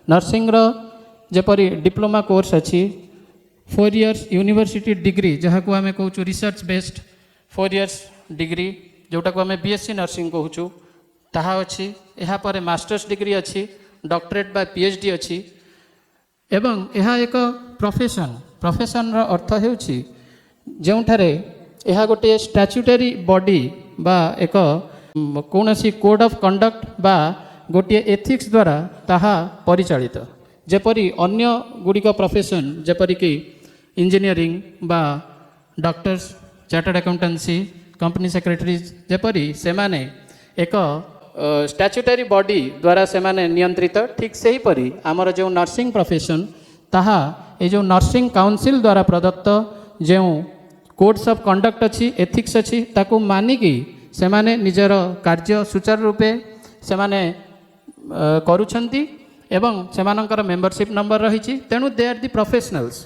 Nursing जपरी diploma course अच्छी 4 years university degree जहाँ को आम कहूँ रिसर्च बेस्ड 4 इयर्स डिग्री जोटा को आम बीएससी नर्सिंग कहूँ ताहा अच्छी यापर मास्टर्स डिग्री अच्छी डॉक्टरेट बा पीएचडी अच्छी एवं यह एक प्रोफेशन अर्थ होउछि जोठारे यह गोटे स्टैट्यूटरी बॉडी बा एक कौनसी कोड ऑफ कंडक्ट बा गोटे एथिक्स द्वारा ताहा परिचालित जेपरी अन्य गुड़िक प्रोफेशन जेपरिक इंजीनियरिंग बा doctors chartered accountancy company secretaries जेपरी से माने एक स्टैट्यूटरी बॉडी द्वारा से माने नियंत्रित ठीक से ही परी आमर जो नर्सिंग प्रोफेशन ताहा ये जो नर्सिंग काउंसिल द्वारा प्रदत्त जो कोड्स ऑफ कंडक्ट अच्छी एथिक्स अच्छी ताकू मानिकी से माने निजर कार्य सुचारू रूपे से माने करुछंती एवं सेमानंकर मेंबरशिप नंबर रही तेणु दे आर दी प्रोफेशनल्स।